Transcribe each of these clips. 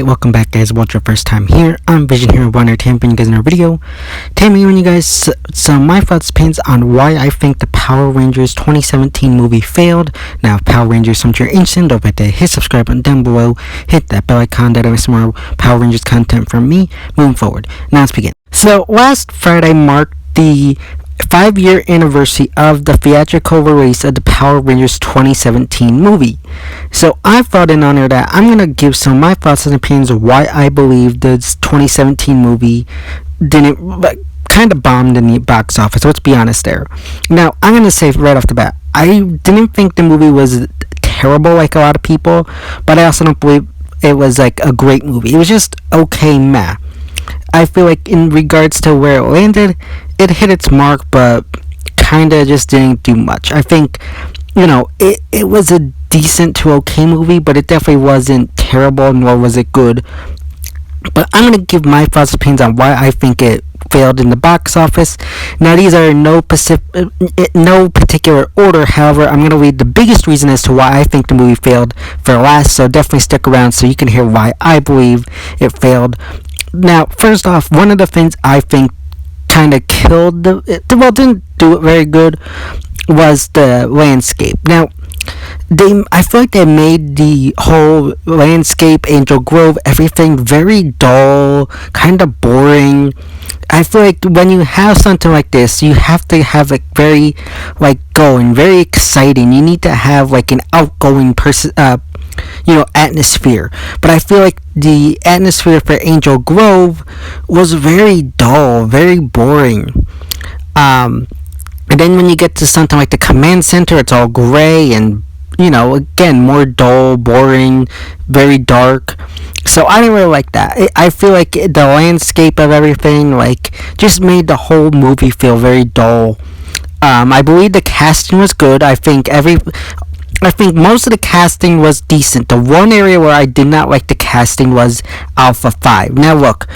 Alright, welcome back guys. What's your first time here? I'm Vision Hero Warner bringing you guys another video. Today I'm giving you guys some my thoughts opinions on why I think the Power Rangers 2017 movie failed. Now, if Power Rangers something you're interested in, don't forget to hit subscribe button down below, hit that bell icon that I some more Power Rangers content from me moving forward. Now let's begin. So last Friday marked the 5-year anniversary of the theatrical release of the Power Rangers 2017 movie. So I thought in honor of that, I'm going to give some of my thoughts and opinions of why I believe this 2017 movie kind of bombed in the box office. Let's be honest there. Now, I'm going to say right off the bat, I didn't think the movie was terrible like a lot of people, but I also don't believe it was like a great movie. It was just okay meh. I feel like in regards to where it landed, it hit its mark, but kind of just didn't do much. I think, it was a decent to okay movie, but it definitely wasn't terrible, nor was it good. But I'm going to give my thoughts and opinions on why I think it failed in the box office. Now, these are no particular order. However, I'm going to read the biggest reason as to why I think the movie failed for last, so definitely stick around so you can hear why I believe it failed. Now, first off, one of the things I think kind of killed didn't do it very good, was the landscape. Now, I feel like they made the whole landscape, Angel Grove, everything very dull, kind of boring. I feel like when you have something like this, you have to have it very, going, very exciting. You need to have, an outgoing person, atmosphere. But I feel like the atmosphere for Angel Grove was very dull, very boring. And then when you get to something like the command center, it's all gray and, again, more dull, boring, very dark. So I didn't really like that. I feel like the landscape of everything, just made the whole movie feel very dull. I believe the casting was good. I think most of the casting was decent. The one area where I did not like the casting was Alpha 5. Now look,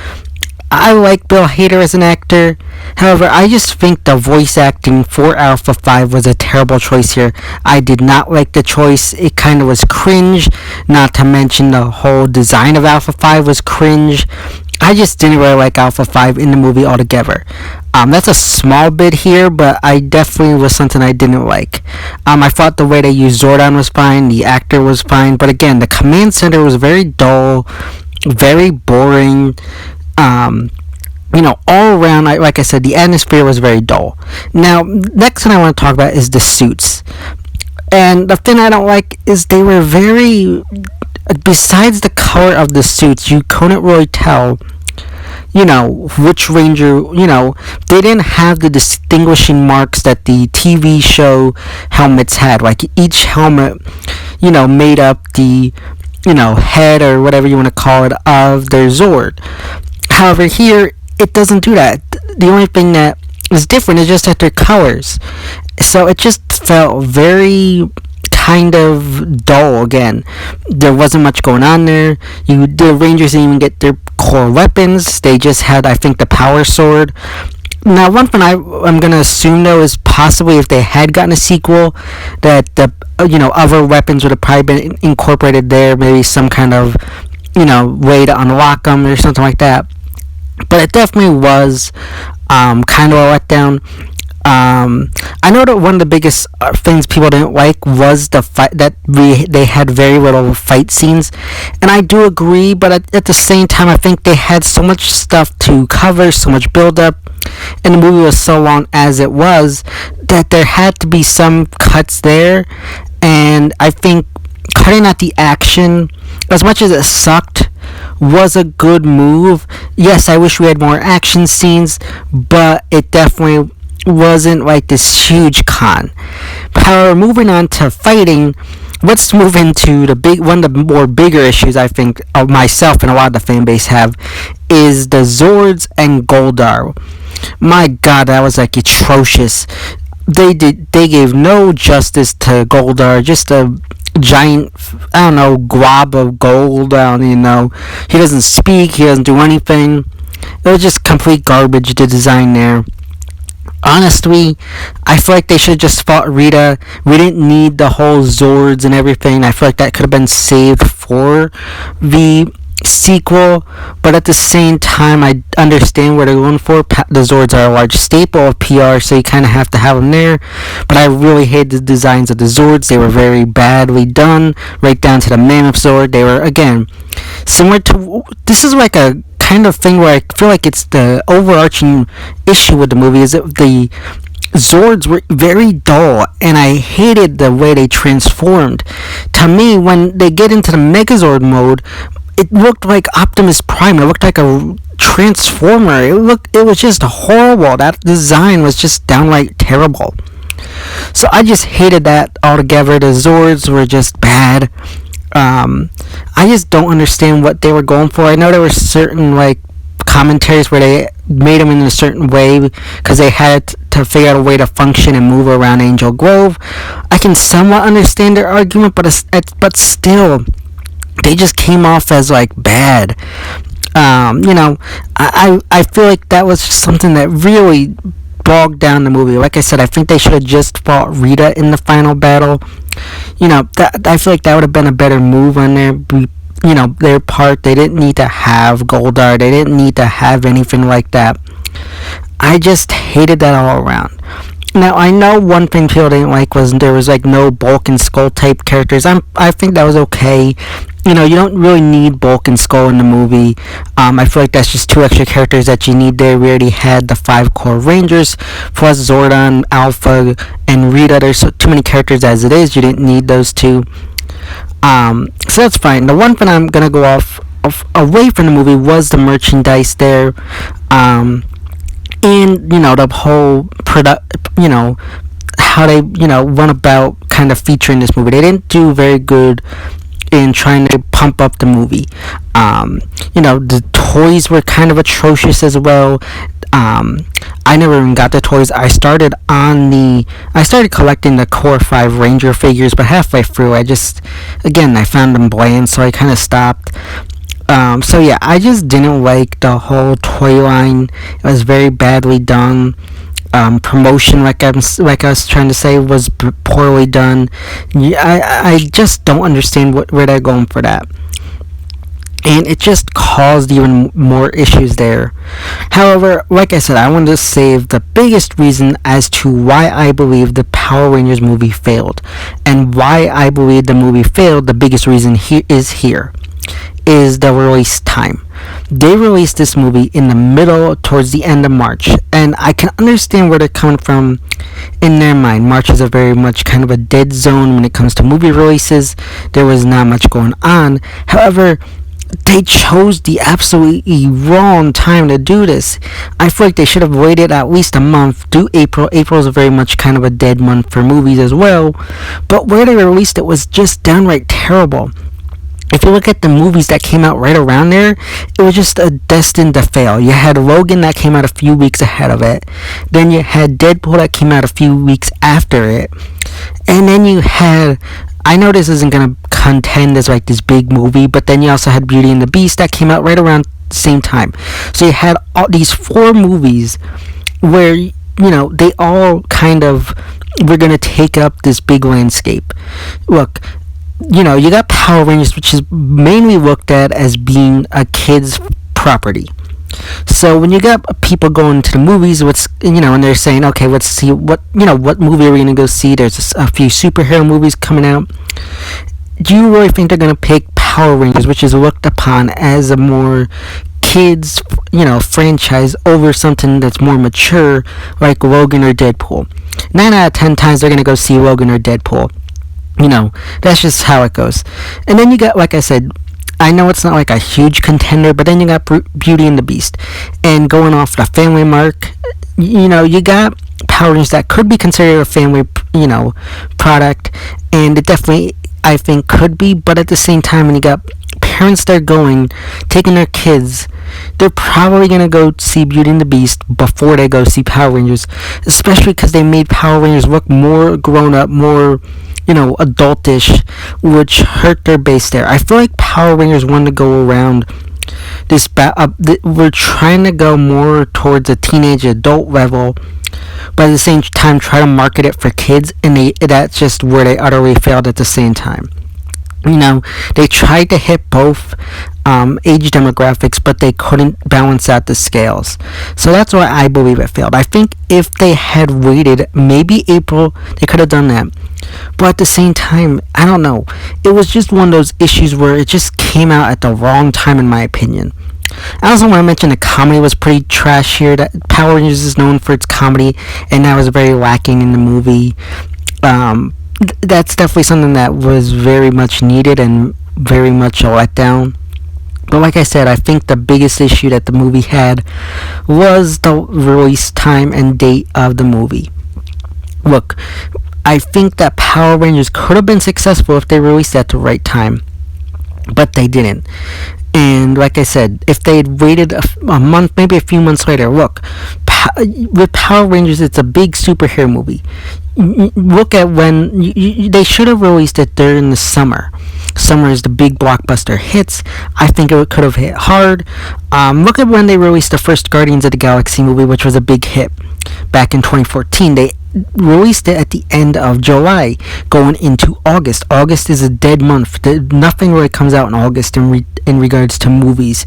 I like Bill Hader as an actor. However, I just think the voice acting for Alpha 5 was a terrible choice here. I did not like the choice. It kind of was cringe. Not to mention the whole design of Alpha 5 was cringe. I just didn't really like Alpha 5 in the movie altogether. That's a small bit here, but I definitely was something I didn't like. I thought the way they used Zordon was fine, the actor was fine, but again, the command center was very dull, very boring. All around, like I said, the atmosphere was very dull. Now, next thing I want to talk about is the suits. And the thing I don't like is they were very... Besides the color of the suits, you couldn't really tell, which Ranger, they didn't have the distinguishing marks that the TV show helmets had. Like, each helmet, made up the, head or whatever you want to call it of their Zord. However, here, it doesn't do that. The only thing that is different is just that their colors. So it just felt very kind of dull again. There wasn't much going on there. The Rangers didn't even get their core weapons. They just had, I think, the power sword. Now, one thing I'm going to assume, though, is possibly if they had gotten a sequel, that the, other weapons would have probably been incorporated there. Maybe some kind of, way to unlock them or something like that. But it definitely was kind of a letdown. I know that one of the biggest things people didn't like was the fight, that they had very little fight scenes, and I do agree, but at the same time, I think they had so much stuff to cover, so much build-up, and the movie was so long as it was, that there had to be some cuts there, and I think cutting out the action, as much as it sucked, was a good move. Yes, I wish we had more action scenes, but it definitely wasn't like this huge con. However, moving on to fighting, let's move into one of the more bigger issues I think of myself and a lot of the fan base have, is the Zords and Goldar. My God, that was atrocious. They gave no justice to Goldar, just a giant, glob of gold. He doesn't speak, he doesn't do anything. It was just complete garbage, the design there. Honestly, I feel like they should have just fought Rita. We didn't need the whole Zords and everything. I feel like that could have been saved for the sequel, but at the same time, I understand what they're going for. The Zords are a large staple of PR, so you kind of have to have them there. But I really hate the designs of the Zords. They were very badly done, right down to the Mammoth Zord. They were, again, similar to. This is like a kind of thing where I feel like it's the overarching issue with the movie is that the Zords were very dull, and I hated the way they transformed. To me, when they get into the Megazord mode, it looked like Optimus Prime. It looked like a transformer. It was just horrible. That design was just downright terrible. So I just hated that altogether. The Zords were just bad. I just don't understand what they were going for. I know there were certain like commentaries where they made them in a certain way because they had to figure out a way to function and move around Angel Grove. I can somewhat understand their argument, but still, they just came off as like bad. I feel like that was just something that really bogged down the movie. Like I said, I think they should have just fought Rita in the final battle. I feel like that would have been a better move on their part. They didn't need to have Goldar. They didn't need to have anything like that. I just hated that all around. Now, I know one thing people didn't like was there was like no Bulk and Skull type characters. I think that was okay. You don't really need Bulk and Skull in the movie. I feel like that's just 2 extra characters that you need there. We already had the 5 core Rangers, plus Zordon, Alpha, and Rita. There's too many characters as it is. You didn't need those 2. So that's fine. The one thing I'm going to go off away from the movie was the merchandise there. And, the whole how they, went about kind of featuring this movie. They didn't do very good in trying to pump up the movie. The toys were kind of atrocious as well. I never even got the toys. I started collecting the Core 5 Ranger figures, but halfway through, I found them bland, so I kind of stopped. So yeah, I just didn't like the whole toy line. It was very badly done. Promotion, like I was trying to say, was poorly done. I just don't understand where they're going for that. And it just caused even more issues there. However, like I said, I wanted to save the biggest reason as to why I believe the Power Rangers movie failed. And why I believe the movie failed, the biggest reason is the release time. They released this movie in the middle, towards the end of March, and I can understand where they're coming from in their mind. March is a very much kind of a dead zone when it comes to movie releases. There was not much going on. However, they chose the absolutely wrong time to do this. I feel like they should have waited at least a month. Do April. April is a very much kind of a dead month for movies as well. But where they released it was just downright terrible. If you look at the movies that came out right around there, it was just destined to fail. You had Logan that came out a few weeks ahead of it. Then you had Deadpool that came out a few weeks after it. And then you had, I know this isn't going to contend as like this big movie, but then you also had Beauty and the Beast that came out right around the same time. So you had all these 4 movies where, they all kind of were going to take up this big landscape. Look, you got Power Rangers, which is mainly looked at as being a kid's property. So when you got people going to the movies, and they're saying, okay, let's see what movie are we gonna go see? There's a few superhero movies coming out. Do you really think they're gonna pick Power Rangers, which is looked upon as a more kids, franchise, over something that's more mature, like Logan or Deadpool? 9 out of 10 times they're gonna go see Logan or Deadpool. That's just how it goes. And then you got, like I said, I know it's not like a huge contender, but then you got Beauty and the Beast. And going off the family mark, you got Power Rangers that could be considered a family, product. And it definitely, I think, could be. But at the same time, when you got parents that are taking their kids, they're probably going to go see Beauty and the Beast before they go see Power Rangers. Especially because they made Power Rangers look more grown up, more adultish, which hurt their base there. I feel like Power Rangers wanted to go around this. We're trying to go more towards a teenage adult level, but at the same time try to market it for kids, and that's just where they utterly failed at the same time. They tried to hit both. age demographics, but they couldn't balance out the scales. So that's why I believe it failed. I think if they had waited maybe April, they could have done that. But at the same time, I don't know. It was just one of those issues where it just came out at the wrong time, in my opinion. I also want to mention the comedy was pretty trash here. That Power Rangers is known for its comedy, and that was very lacking in the movie. That's definitely something that was very much needed and very much a letdown. But like I said, I think the biggest issue that the movie had was the release time and date of the movie. Look, I think that Power Rangers could have been successful if they released at the right time, but they didn't. And like I said, if they had waited a month, maybe a few months later, look, with Power Rangers, it's a big superhero movie. Look at when they should have released it during the summer. Summer is the big blockbuster hits. I think it could have hit hard. Look at when they released the first Guardians of the Galaxy movie, which was a big hit back in 2014. They released it at the end of July, going into August. August is a dead month. Nothing really comes out in August in regards to movies.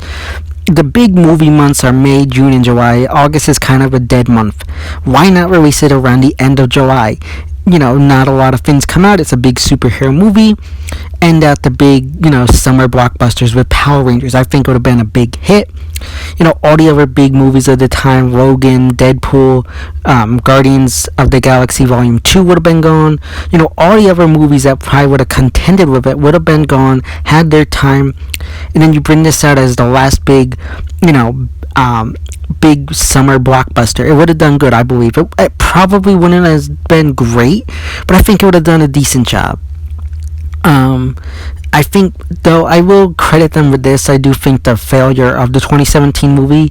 The big movie months are May, June, and July. August is kind of a dead month. Why not release it around the end of July? Not a lot of things come out. It's a big superhero movie. And at the big, summer blockbusters with Power Rangers, I think it would have been a big hit. All the other big movies of the time, Logan, Deadpool, Guardians of the Galaxy Volume 2 would have been gone. All the other movies that probably would have contended with it would have been gone, had their time. And then you bring this out as the last big, big summer blockbuster. It would have done good, I believe. It probably wouldn't have been great, but I think it would have done a decent job. I think, though, I will credit them with this. I do think the failure of the 2017 movie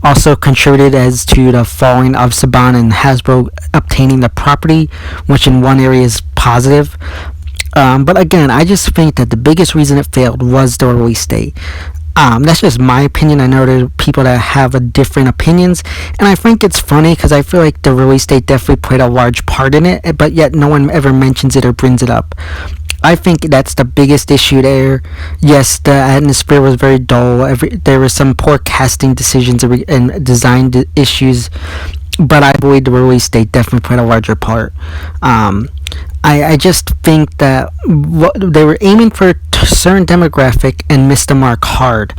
also contributed as to the falling of Saban and Hasbro obtaining the property, which in one area is positive. But again, I just think that the biggest reason it failed was the release date. That's just my opinion. I know there are people that have different opinions, and I think it's funny because I feel like the release date definitely played a large part in it, but yet no one ever mentions it or brings it up. I think that's the biggest issue there. Yes, the atmosphere was very dull. There were some poor casting decisions and design issues, but I believe the release date definitely played a larger part. I just think that they were aiming for a certain demographic and missed the mark hard.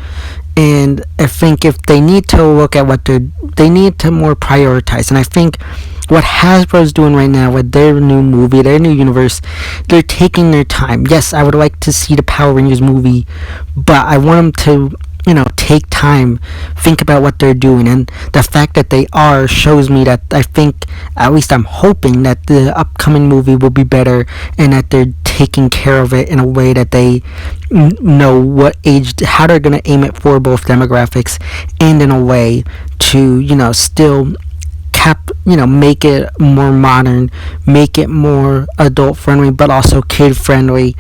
And I think if they need to look at they need to more prioritize. And I think what Hasbro is doing right now with their new movie, their new universe, they're taking their time. Yes, I would like to see the Power Rangers movie, but I want them to take time, think about what they're doing, and the fact that they are shows me that I think, at least I'm hoping, that the upcoming movie will be better and that they're taking care of it in a way that they know what age, how they're going to aim it for both demographics, and in a way to, still make it more modern, make it more adult friendly, but also kid friendly,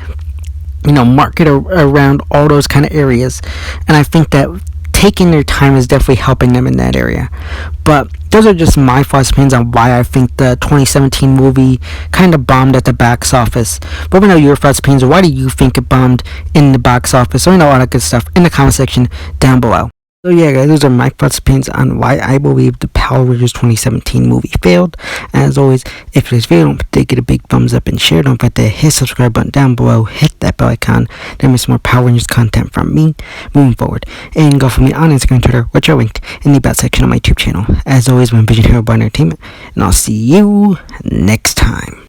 market around all those kind of areas. And I think that taking their time is definitely helping them in that area. But those are just my thoughts, opinions on why I think the 2017 movie kind of bombed at the box office. But let me know your thoughts, opinions, or why do you think it bombed in the box office, or all that good stuff in the comment section down below. So yeah, guys, those are my thoughts, opinions on why I believe the Power Rangers 2017 movie failed. As always, if this video, don't forget to give it a big thumbs up and share. Don't forget to hit the subscribe button down below. Hit that bell icon. There is more Power Rangers content from me moving forward. And go for me on Instagram and Twitter, which are linked in the about section of my YouTube channel. As always, my Vision Hero by Entertainment. And I'll see you next time.